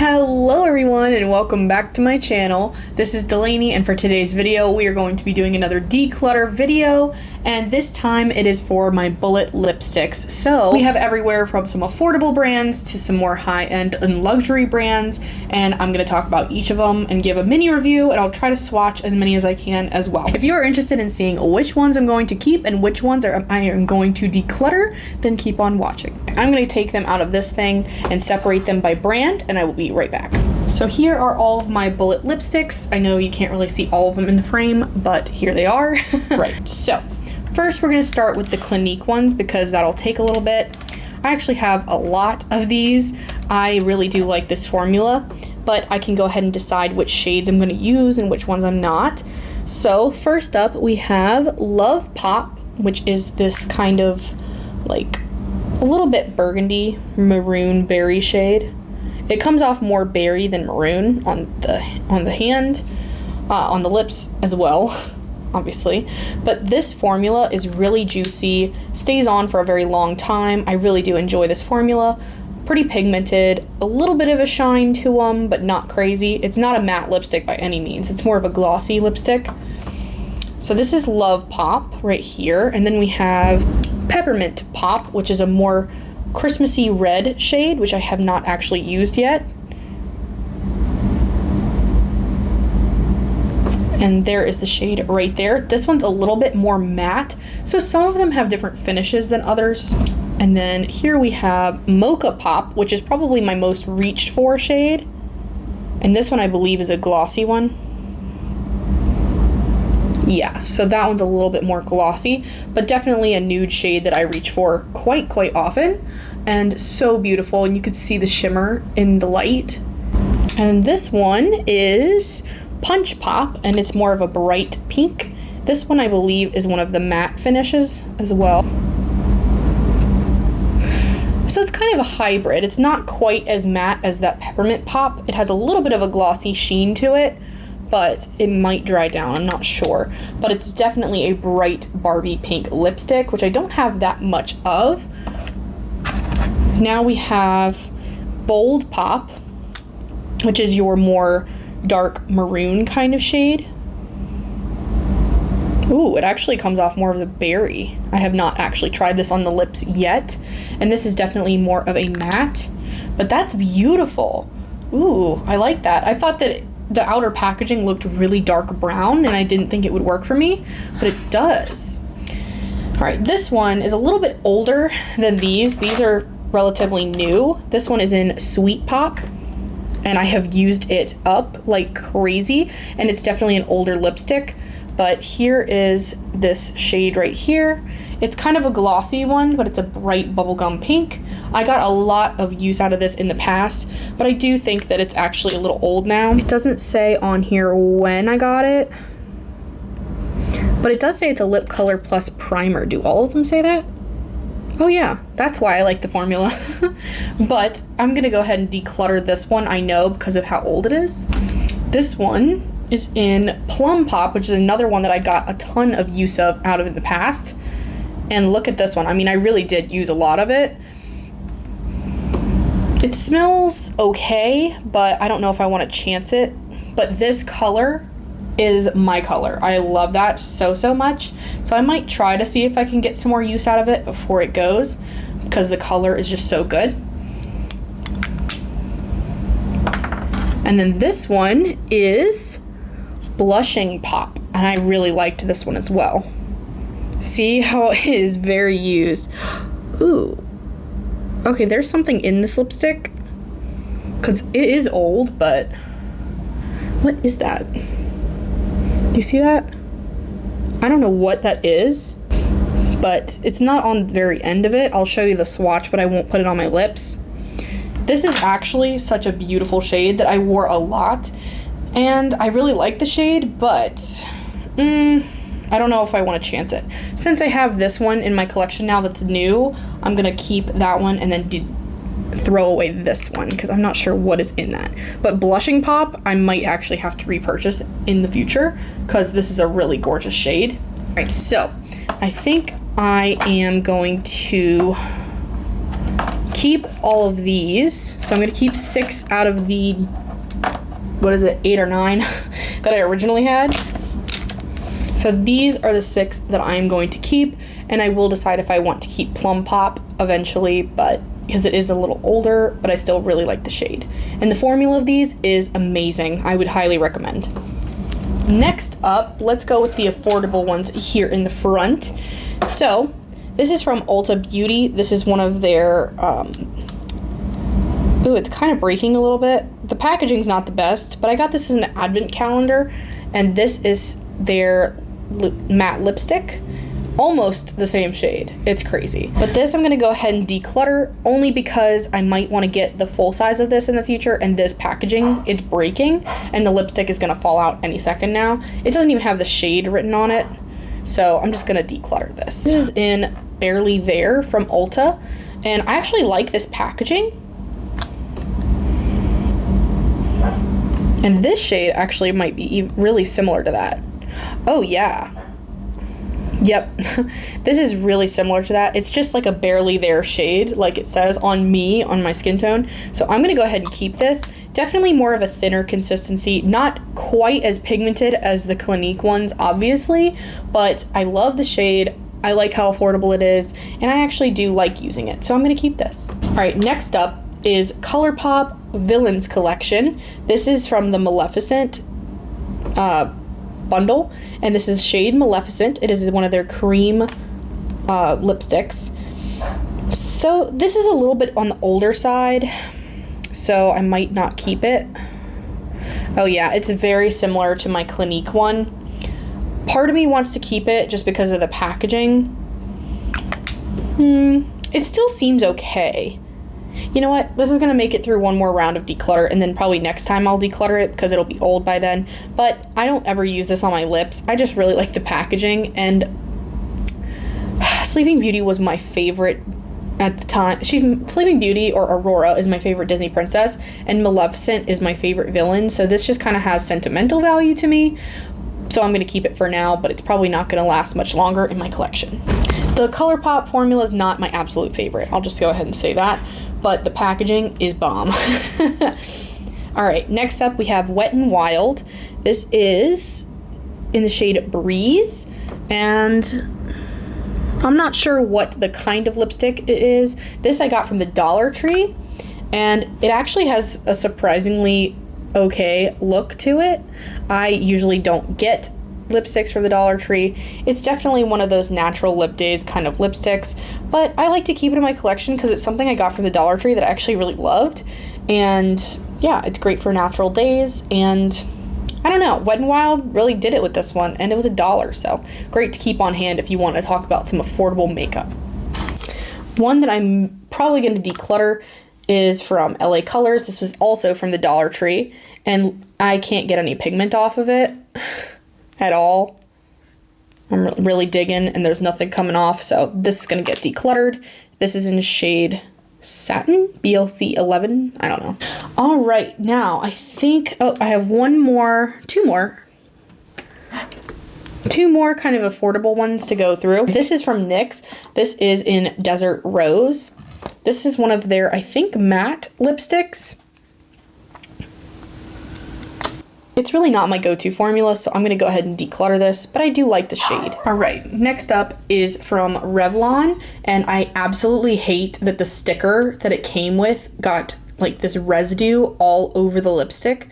Hello everyone and welcome back to my channel. This is Delaney, and for today's video we are going to be doing another declutter video, and this time it is for my bullet lipsticks. So we have everywhere from some affordable brands to some more high-end and luxury brands, and I'm going to talk about each of them and give a mini review, and I'll try to swatch as many as I can as well. If you're interested in seeing which ones I'm going to keep and which ones I am going to declutter, then keep on watching. I'm going to take them out of this thing and separate them by brand, and I will be right back. So here are all of my bullet lipsticks. I know you can't really see all of them in the frame, but here they are. Right, so first we're going to start with the Clinique ones because that'll take a little bit. I actually have a lot of these. I really do like this formula, but I can go ahead and decide which shades I'm going to use and which ones I'm not. So first up we have Love Pop, which is this kind of like a little bit burgundy maroon berry shade. It comes off more berry than maroon on the hand, on the lips as well, obviously. But this formula is really juicy, stays on for a very long time. I really do enjoy this formula. Pretty pigmented, a little bit of a shine to them, but not crazy. It's not a matte lipstick by any means. It's more of a glossy lipstick. So this is Love Pop right here, and then we have Peppermint Pop, which is a more Christmassy red shade, which I have not actually used yet. And there is the shade right there. This one's a little bit more matte, so some of them have different finishes than others. And then here we have Mocha Pop, which is probably my most reached for shade. And this one I believe is a glossy one. Yeah, so that one's a little bit more glossy, but definitely a nude shade that I reach for quite often, and so beautiful, and you can see the shimmer in the light. And this one is Punch Pop, and it's more of a bright pink. This one I believe is one of the matte finishes as well. So it's kind of a hybrid. It's not quite as matte as that Peppermint Pop. It has a little bit of a glossy sheen to it, but it might dry down, I'm not sure. But it's definitely a bright Barbie pink lipstick, which I don't have that much of. Now we have Bold Pop, which is your more dark maroon kind of shade. Ooh, it actually comes off more of the berry. I have not actually tried this on the lips yet, and this is definitely more of a matte, but that's beautiful. Ooh, I like that. I thought that the outer packaging looked really dark brown, and I didn't think it would work for me, but it does. All right, this one is a little bit older than these. These are relatively new. This one is in Sweet Pop, and I have used it up like crazy, and it's definitely an older lipstick. But here is this shade right here. It's kind of a glossy one, but it's a bright bubblegum pink. I got a lot of use out of this in the past, but I do think that it's actually a little old now. It doesn't say on here when I got it, but it does say it's a lip color plus primer. Do all of them say that? Oh yeah, that's why I like the formula. But I'm gonna go ahead and declutter this one, I know, because of how old it is. This one is in Plum Pop, which is another one that I got a ton of use of out of in the past. And look at this one. I mean, I really did use a lot of it. It smells okay, but I don't know if I want to chance it. But this color is my color. I love that so much. So I might try to see if I can get some more use out of it before it goes, because the color is just so good. And then this one is Blushing Pop, and I really liked this one as well. See how it is very used. Ooh. Okay, there's something in this lipstick, because it is old, but what is that? You see that? I don't know what that is, but it's not on the very end of it. I'll show you the swatch, but I won't put it on my lips. This is actually such a beautiful shade that I wore a lot, and I really like the shade, but I don't know if I want to chance it. Since I have this one in my collection now that's new, I'm gonna keep that one and then throw away this one because I'm not sure what is in that. But Blushing Pop, I might actually have to repurchase in the future because this is a really gorgeous shade. All right, so I think I am going to keep all of these. So I'm gonna keep 6 out of the, what is it, 8 or 9 that I originally had. So these are the 6 that I'm going to keep, and I will decide if I want to keep Plum Pop eventually, but because it is a little older, but I still really like the shade. And the formula of these is amazing. I would highly recommend. Next up, let's go with the affordable ones here in the front. So this is from Ulta Beauty. This is one of their, ooh, it's kind of breaking a little bit. The packaging's not the best, but I got this in an advent calendar, and this is their matte lipstick. Almost the same shade. It's crazy. But this I'm going to go ahead and declutter, only because I might want to get the full size of this in the future, and this packaging, it's breaking, and the lipstick is going to fall out any second now. It doesn't even have the shade written on it, so I'm just going to declutter this. This is in Barely There from Ulta, and I actually like this packaging. And this shade actually might be really similar to that. Oh yeah. Yep, this is really similar to that. It's just like a Barely There shade, like it says on me, on my skin tone. So I'm gonna go ahead and keep this. Definitely more of a thinner consistency, not quite as pigmented as the Clinique ones, obviously, but I love the shade. I like how affordable it is, and I actually do like using it. So I'm gonna keep this. All right, next up is ColourPop Villains Collection. This is from the Maleficent bundle, and this is shade Maleficent. It is one of their cream lipsticks. So this is a little bit on the older side, so I might not keep it. Oh yeah, it's very similar to my Clinique one. Part of me wants to keep it just because of the packaging. It still seems okay. You know what? This is going to make it through one more round of declutter, and then probably next time I'll declutter it because it'll be old by then. But I don't ever use this on my lips. I just really like the packaging, and Sleeping Beauty was my favorite at the time. Sleeping Beauty, or Aurora, is my favorite Disney princess, and Maleficent is my favorite villain. So this just kind of has sentimental value to me. So I'm going to keep it for now, but it's probably not going to last much longer in my collection. The ColourPop formula is not my absolute favorite. I'll just go ahead and say that. But the packaging is bomb. All right, next up we have Wet n Wild. This is in the shade Breeze, and I'm not sure what the kind of lipstick it is. This I got from the Dollar Tree, and it actually has a surprisingly okay look to it. I usually don't get lipsticks from the Dollar Tree. It's definitely one of those natural lip days kind of lipsticks, but I like to keep it in my collection because it's something I got from the Dollar Tree that I actually really loved. And yeah, it's great for natural days, and I don't know, Wet n Wild really did it with this one, and it was $1, so great to keep on hand if you want to talk about some affordable makeup. One that I'm probably going to declutter is from LA Colors. This was also from the Dollar Tree, and I can't get any pigment off of it at all. I'm really digging, and there's nothing coming off, so this is going to get decluttered. This is in shade Satin, BLC 11, I don't know. All right, now I think, oh, I have two more kind of affordable ones to go through. This is from NYX. This is in Desert Rose. This is one of their, I think, matte lipsticks. It's really not my go-to formula, so I'm going to go ahead and declutter this, but I do like the shade. All right, next up is from Revlon, and I absolutely hate that the sticker that it came with got like this residue all over the lipstick.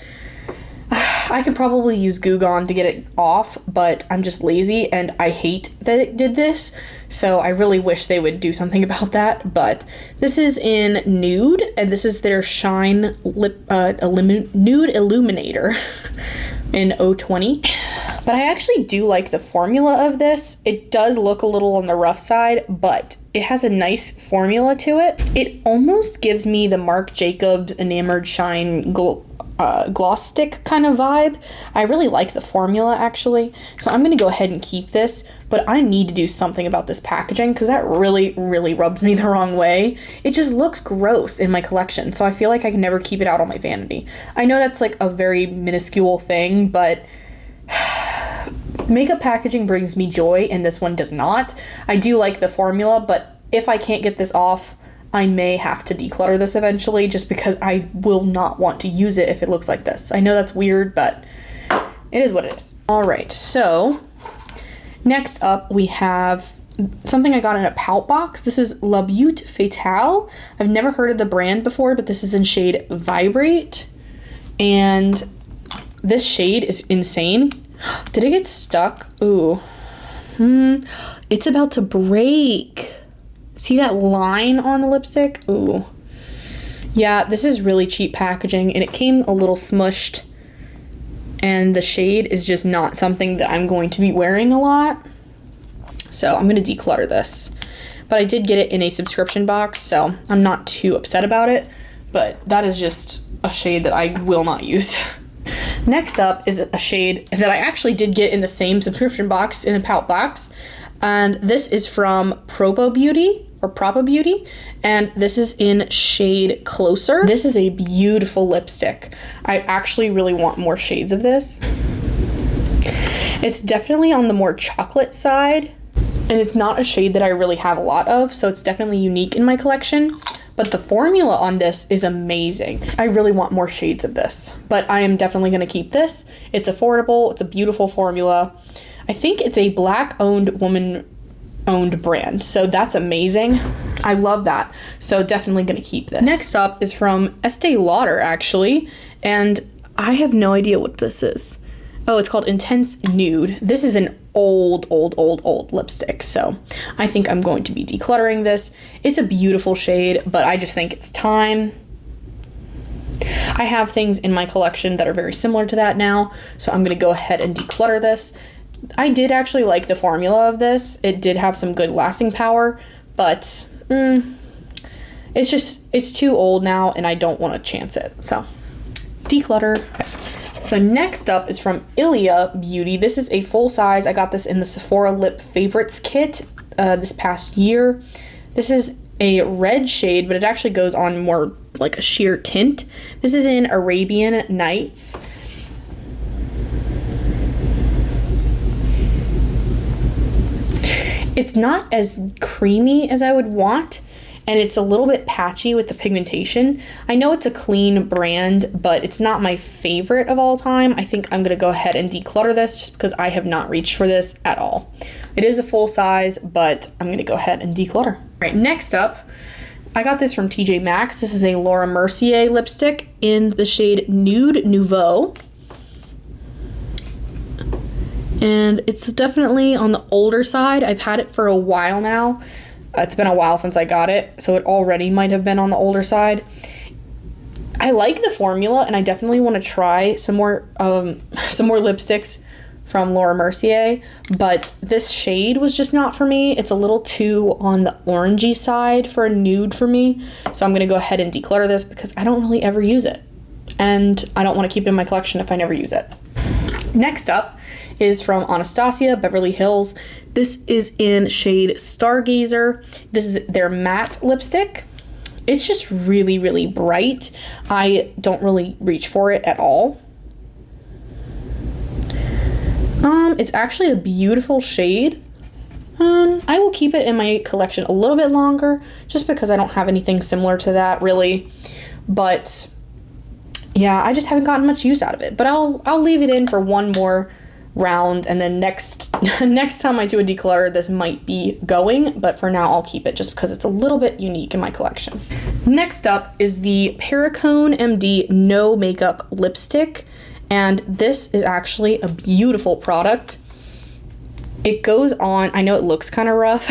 I could probably use Goo Gone to get it off, but I'm just lazy, and I hate that it did this, so I really wish they would do something about that. But this is in Nude, and this is their Shine Nude Illuminator in 020. But I actually do like the formula of this. It does look a little on the rough side, but it has a nice formula to it. It almost gives me the Marc Jacobs Enamored Shine gloss stick kind of vibe. I really like the formula, actually, so I'm going to go ahead and keep this, but I need to do something about this packaging because that really rubs me the wrong way. It just looks gross in my collection, so I feel like I can never keep it out on my vanity. I know that's like a very minuscule thing, but makeup packaging brings me joy, and this one does not. I do like the formula, but if I can't get this off, I may have to declutter this eventually just because I will not want to use it if it looks like this. I know that's weird, but it is what it is. All right, so next up we have something I got in a pout box. This is La Beaute Fatale. I've never heard of the brand before, but this is in shade Vibrate. And this shade is insane. Did it get stuck? Ooh. It's about to break. See that line on the lipstick? Ooh. Yeah, this is really cheap packaging, and it came a little smushed. And the shade is just not something that I'm going to be wearing a lot. So I'm going to declutter this. But I did get it in a subscription box, so I'm not too upset about it. But that is just a shade that I will not use. Next up is a shade that I actually did get in the same subscription box, in a pout box. And this is from Propa Beauty, and this is in shade Closer. This is a beautiful lipstick. I actually really want more shades of this. It's definitely on the more chocolate side, and it's not a shade that I really have a lot of, so it's definitely unique in my collection. But the formula on this is amazing. I really want more shades of this, but I am definitely gonna keep this. It's affordable, it's a beautiful formula. I think it's a Black-owned, woman-owned brand, so that's amazing. I love that, so definitely gonna keep this. Next up is from Estee Lauder, actually, and I have no idea what this is. Oh, it's called Intense Nude. This is an old lipstick, so I think I'm going to be decluttering this. It's a beautiful shade, but I just think it's time. I have things in my collection that are very similar to that now, so I'm gonna go ahead and declutter this. I did actually like the formula of this. It did have some good lasting power, but it's too old now and I don't want to chance it, so declutter. So next up is from Ilia Beauty. This is a full size. I got this in the Sephora Lip Favorites kit this past year. This is a red shade, but it actually goes on more like a sheer tint. This is in Arabian Nights. It's not as creamy as I would want, and it's a little bit patchy with the pigmentation. I know it's a clean brand, but it's not my favorite of all time. I think I'm gonna go ahead and declutter this just because I have not reached for this at all. It is a full size, but I'm gonna go ahead and declutter. All right, next up, I got this from TJ Maxx. This is a Laura Mercier lipstick in the shade Nude Nouveau. And it's definitely on the older side. I've had it for a while now. It's been a while since I got it, so it already might have been on the older side. I like the formula, and I definitely want to try some more lipsticks from Laura Mercier, but this shade was just not for me. It's a little too on the orangey side for a nude for me, so I'm going to go ahead and declutter this because I don't really ever use it, and I don't want to keep it in my collection if I never use it. Next up is from Anastasia Beverly Hills. This is in shade Stargazer. This is their matte lipstick. It's just really, really bright. I don't really reach for it at all. It's actually a beautiful shade. I will keep it in my collection a little bit longer just because I don't have anything similar to that really. But yeah, I just haven't gotten much use out of it. But I'll leave it in for one more round, and then next time I do a declutter, this might be going, but for now I'll keep it just because it's a little bit unique in my collection. Next up is the Perricone MD No Makeup Lipstick, and this is actually a beautiful product. It goes on, I know it looks kind of rough,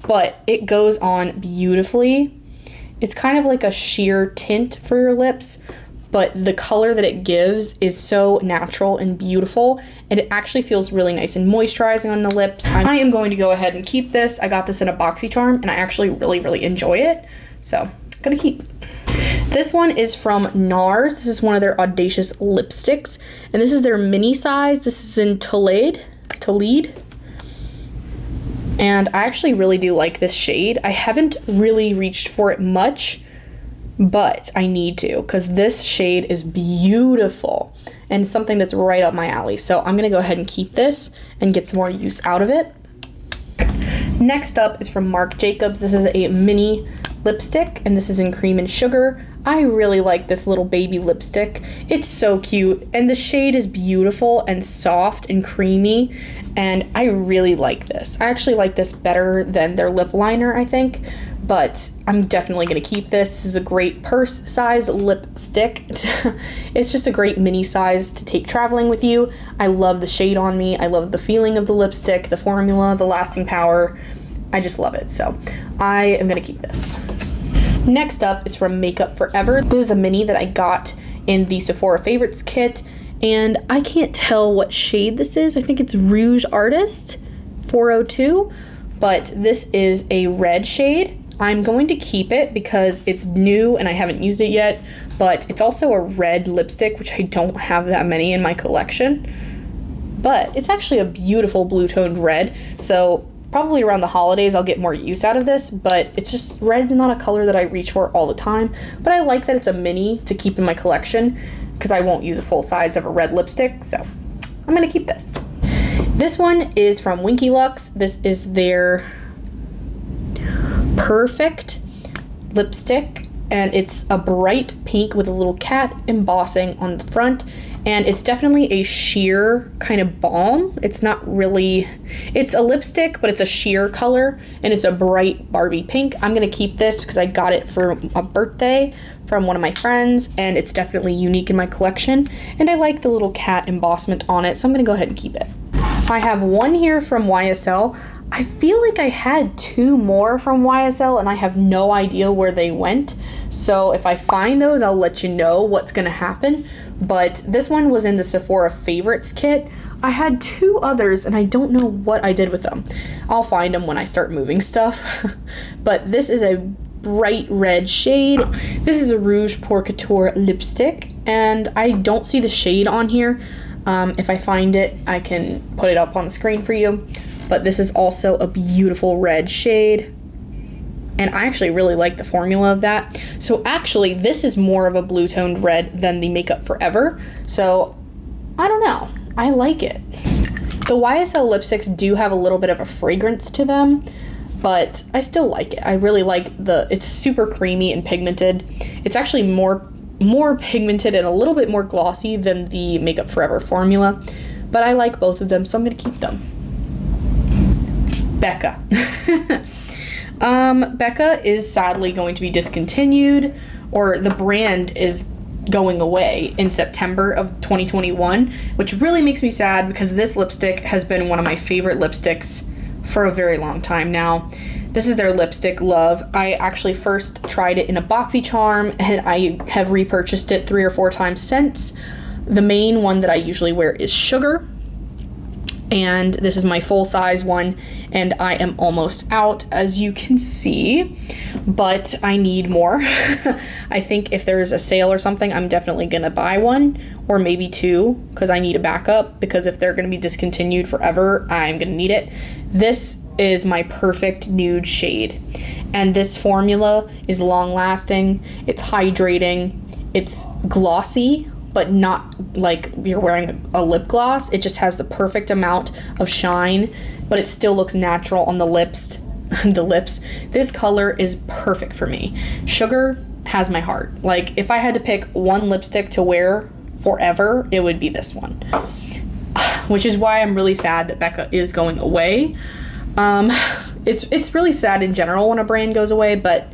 but it goes on beautifully. It's kind of like a sheer tint for your lips, but the color that it gives is so natural and beautiful, and it actually feels really nice and moisturizing on the lips. I am going to go ahead and keep this. I got this in a BoxyCharm, and I actually really, really enjoy it, so I'm gonna keep. This one is from NARS. This is one of their Audacious lipsticks, and this is their mini size. This is in Tolede. And I actually really do like this shade. I haven't really reached for it much, but I need to because this shade is beautiful and something that's right up my alley. So I'm gonna go ahead and keep this and get some more use out of it. Next up is from Marc Jacobs. This is a mini lipstick, and this is in Cream and Sugar. I really like this little baby lipstick. It's so cute, and the shade is beautiful and soft and creamy, and I really like this. I actually like this better than their lip liner, I think, but I'm definitely gonna keep this. This is a great purse size lipstick. It's just a great mini size to take traveling with you. I love the shade on me. I love the feeling of the lipstick, the formula, the lasting power. I just love it, so I am gonna keep this. Next up is from Makeup Forever. This is a mini that I got in the Sephora Favorites kit, and I can't tell what shade this is. I think it's Rouge Artist 402, but this is a red shade. I'm going to keep it because it's new and I haven't used it yet, but it's also a red lipstick, which I don't have that many in my collection. But it's actually a beautiful blue toned red, so probably around the holidays I'll get more use out of this, but it's just, red's not a color that I reach for all the time, but I like that it's a mini to keep in my collection because I won't use a full size of a red lipstick, so I'm gonna keep this. This one is from Winky Lux. This is their Perfect lipstick, and it's a bright pink with a little cat embossing on the front, and it's definitely a sheer kind of balm. It's not really, it's a lipstick, but it's a sheer color, and it's a bright Barbie pink. I'm gonna keep this because I got it for a birthday from one of my friends, and it's definitely unique in my collection, and I like the little cat embossment on it, so I'm gonna go ahead and keep it. I have one here from YSL. I feel like I had two more from YSL and I have no idea where they went. So if I find those, I'll let you know what's gonna happen. But this one was in the Sephora Favorites kit. I had two others and I don't know what I did with them. I'll find them when I start moving stuff. But this is a bright red shade. This is a Rouge Pour Couture lipstick, and I don't see the shade on here. If I find it, I can put it up on the screen for you. But this is also a beautiful red shade, and I actually really like the formula of that. So actually, this is more of a blue toned red than the Makeup Forever, so I don't know, I like it. The YSL lipsticks do have a little bit of a fragrance to them, but I still like it. I really like it's super creamy and pigmented. It's actually more pigmented and a little bit more glossy than the Makeup Forever formula, but I like both of them, so I'm gonna keep them. Becca. Becca is sadly going to be discontinued, or the brand is going away in September of 2021, which really makes me sad because this lipstick has been one of my favorite lipsticks for a very long time now. This is their lipstick Love. I actually first tried it in a BoxyCharm, and I have repurchased it 3 or 4 times since. The main one that I usually wear is Sugar, and this is my full size one, and I am almost out, as you can see, but I need more. I think if there's a sale or something, I'm definitely gonna buy one, or maybe 2, because I need a backup, because if they're gonna be discontinued forever, I'm gonna need it. This is my perfect nude shade, and this formula is long lasting, it's hydrating, it's glossy, but not like you're wearing a lip gloss. It just has the perfect amount of shine, but it still looks natural on the lips. This color is perfect for me. Sugar has my heart. Like, if I had to pick one lipstick to wear forever, it would be this one. Which is why I'm really sad that Becca is going away. It's really sad in general when a brand goes away, but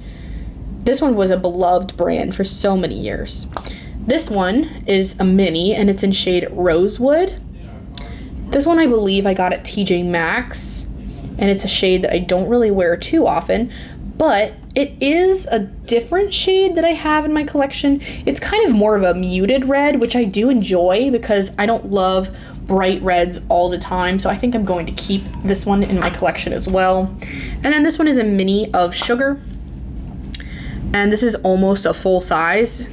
this one was a beloved brand for so many years. This one is a mini, and it's in shade Rosewood. This one I believe I got at TJ Maxx, and it's a shade that I don't really wear too often, but it is a different shade that I have in my collection. It's kind of more of a muted red, which I do enjoy because I don't love bright reds all the time, so I think I'm going to keep this one in my collection as well. And then this one is a mini of Sugar, and this is almost a full size.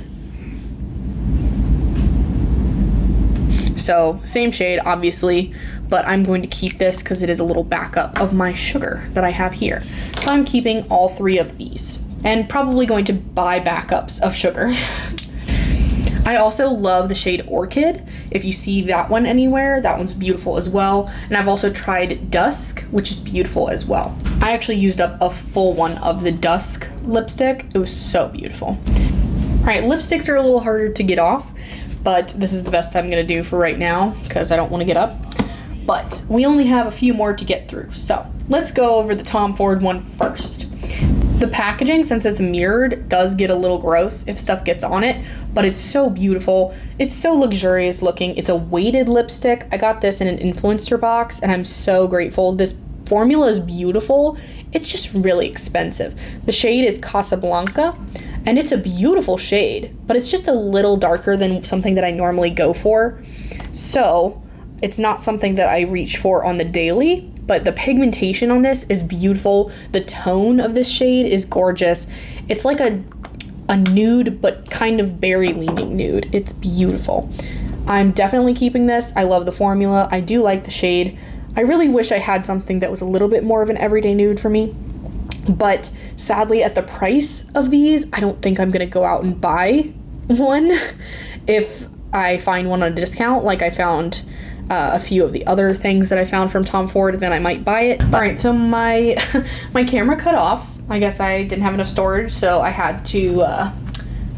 So same shade, obviously, but I'm going to keep this because it is a little backup of my Sugar that I have here. So I'm keeping all 3 of these, and probably going to buy backups of Sugar. I also love the shade Orchid. If you see that one anywhere, that one's beautiful as well. And I've also tried Dusk, which is beautiful as well. I actually used up a full one of the Dusk lipstick. It was so beautiful. All right, lipsticks are a little harder to get off, but this is the best I'm gonna do for right now because I don't wanna get up. But we only have a few more to get through. So let's go over the Tom Ford one first. The packaging, since it's mirrored, does get a little gross if stuff gets on it, but it's so beautiful. It's so luxurious looking. It's a weighted lipstick. I got this in an influencer box and I'm so grateful. This formula is beautiful. It's just really expensive. The shade is Casablanca and it's a beautiful shade, but it's just a little darker than something that I normally go for. So it's not something that I reach for on the daily, but the pigmentation on this is beautiful. The tone of this shade is gorgeous. It's like a nude, but kind of berry leaning nude. It's beautiful. I'm definitely keeping this. I love the formula. I do like the shade. I really wish I had something that was a little bit more of an everyday nude for me. But sadly, at the price of these, I don't think I'm gonna go out and buy one. If I find one on a discount, like I found a few of the other things that I found from Tom Ford, then I might buy it. All right, so my camera cut off. I guess I didn't have enough storage, so I had to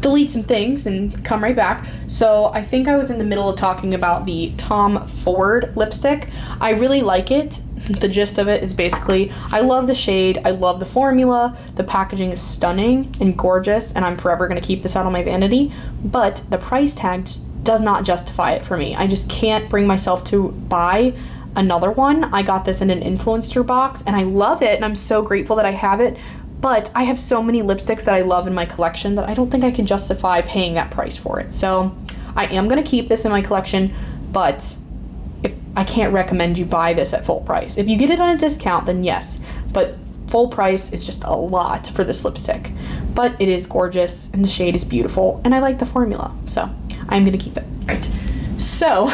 delete some things and come right back. So I think I was in the middle of talking about the Tom Ford lipstick. I really like it. The gist of it is basically, I love the shade, I love the formula, the packaging is stunning and gorgeous, and I'm forever gonna keep this out on my vanity, but the price tag just does not justify it for me. I just can't bring myself to buy another one. I got this in an influencer box and I love it and I'm so grateful that I have it, but I have so many lipsticks that I love in my collection that I don't think I can justify paying that price for it. So I am gonna keep this in my collection, but I can't recommend you buy this at full price. If you get it on a discount, then yes, but full price is just a lot for this lipstick. But it is gorgeous and the shade is beautiful and I like the formula, so I'm gonna keep it. Right. So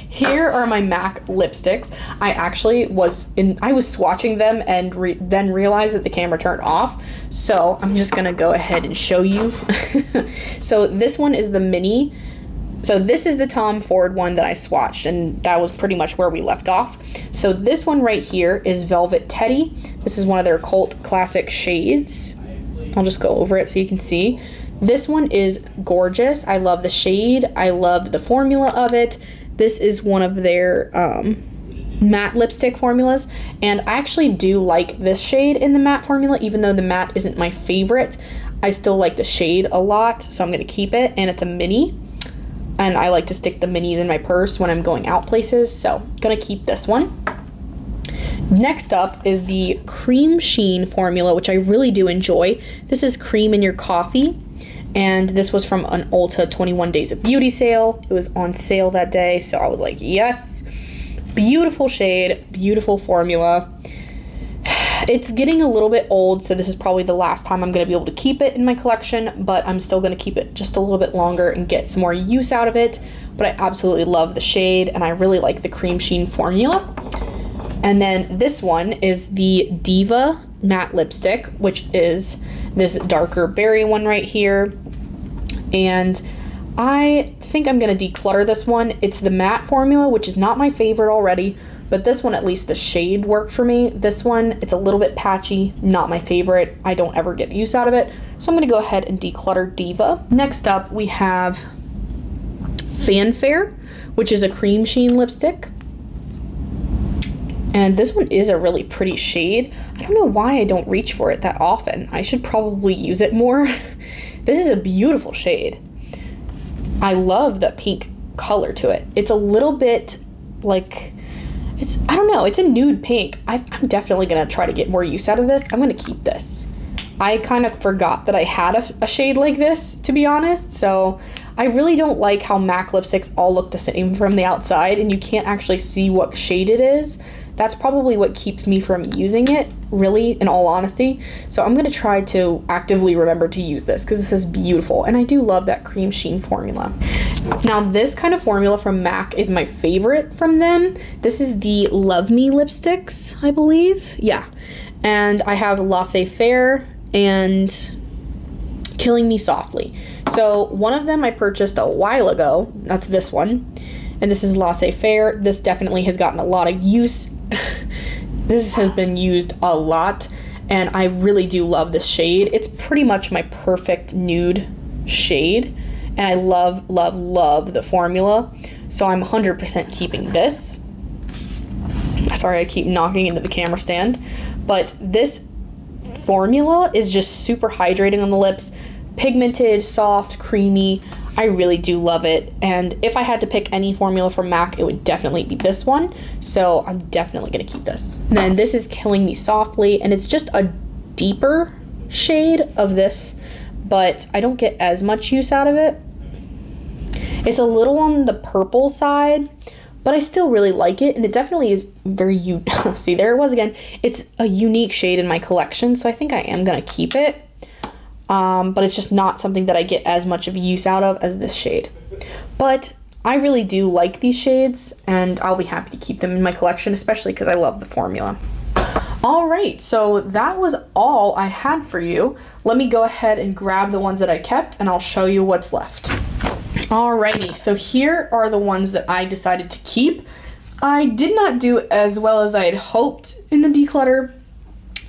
here are my MAC lipsticks. I was swatching them and then realized that the camera turned off. So I'm just gonna go ahead and show you. So this one is the mini. So this is the Tom Ford one that I swatched, and that was pretty much where we left off. So this one right here is Velvet Teddy. This is one of their cult classic shades. I'll just go over it so you can see. This one is gorgeous. I love the shade. I love the formula of it. This is one of their matte lipstick formulas, and I actually do like this shade in the matte formula, even though the matte isn't my favorite. I still like the shade a lot, so I'm gonna keep it, and it's a mini. And I like to stick the minis in my purse when I'm going out places, so gonna keep this one. Next up is the Cream Sheen formula, which I really do enjoy. This is Cream in Your Coffee, and this was from an Ulta 21 Days of Beauty sale. It was on sale that day, so I was like, yes. Beautiful shade, beautiful formula. It's getting a little bit old, so this is probably the last time I'm going to be able to keep it in my collection, but I'm still going to keep it just a little bit longer and get some more use out of it. But I absolutely love the shade, and I really like the Cream Sheen formula. And then this one is the Diva matte lipstick, which is this darker berry one right here. And I think I'm going to declutter this one. It's the matte formula, which is not my favorite already, but this one, at least the shade worked for me. This one, it's a little bit patchy, not my favorite. I don't ever get use out of it. So I'm gonna go ahead and declutter Diva. Next up, we have Fanfare, which is a Cream Sheen lipstick. And this one is a really pretty shade. I don't know why I don't reach for it that often. I should probably use it more. This is a beautiful shade. I love the pink color to it. It's a little bit like, I don't know, it's a nude pink. I'm definitely gonna try to get more use out of this. I'm gonna keep this. I kind of forgot that I had a shade like this, to be honest, so I really don't like how MAC lipsticks all look the same from the outside and you can't actually see what shade it is. That's probably what keeps me from using it, really, in all honesty. So I'm gonna try to actively remember to use this because this is beautiful, and I do love that Cream Sheen formula. Now this kind of formula from MAC is my favorite from them. This is the Love Me lipsticks, I believe. Yeah, and I have Laissez Faire and Killing Me Softly. So one of them I purchased a while ago. That's this one. And this is Laissez-Faire. This definitely has gotten a lot of use. This has been used a lot, and I really do love this shade. It's pretty much my perfect nude shade, and I love, love, love the formula. So I'm 100% keeping this. Sorry, I keep knocking into the camera stand. But this formula is just super hydrating on the lips. Pigmented, soft, creamy. I really do love it. And if I had to pick any formula from MAC, it would definitely be this one. So I'm definitely gonna keep this. And then this is Killing Me Softly, and it's just a deeper shade of this, but I don't get as much use out of it. It's a little on the purple side, but I still really like it, and it definitely is very see, there it was again. It's a unique shade in my collection, so I think I am gonna keep it. But it's just not something that I get as much of use out of as this shade. But I really do like these shades, and I'll be happy to keep them in my collection, especially because I love the formula. Alright, so that was all I had for you. Let me go ahead and grab the ones that I kept, and I'll show you what's left. Alrighty, so here are the ones that I decided to keep. I did not do as well as I had hoped in the declutter.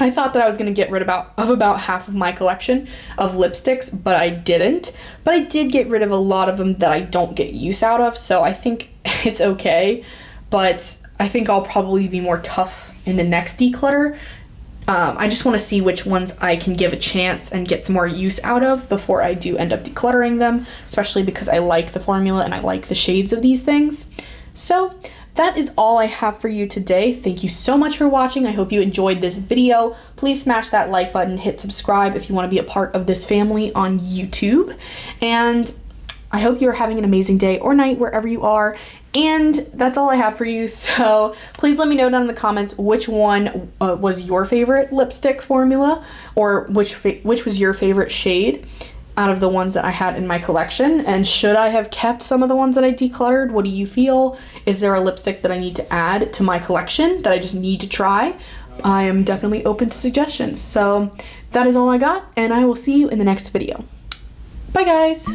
I thought that I was going to get rid of about half of my collection of lipsticks, but I didn't. But I did get rid of a lot of them that I don't get use out of, so I think it's okay. But I think I'll probably be more tough in the next declutter. I just want to see which ones I can give a chance and get some more use out of before I do end up decluttering them, especially because I like the formula and I like the shades of these things. So that is all I have for you today. Thank you so much for watching. I hope you enjoyed this video. Please smash that like button, hit subscribe if you want to be a part of this family on YouTube. And I hope you're having an amazing day or night wherever you are. And that's all I have for you. So please let me know down in the comments which one was your favorite lipstick formula, or which was your favorite shade out of the ones that I had in my collection. And should I have kept some of the ones that I decluttered? What do you feel? Is there a lipstick that I need to add to my collection that I just need to try? I am definitely open to suggestions. So that is all I got, and I will see you in the next video. Bye guys!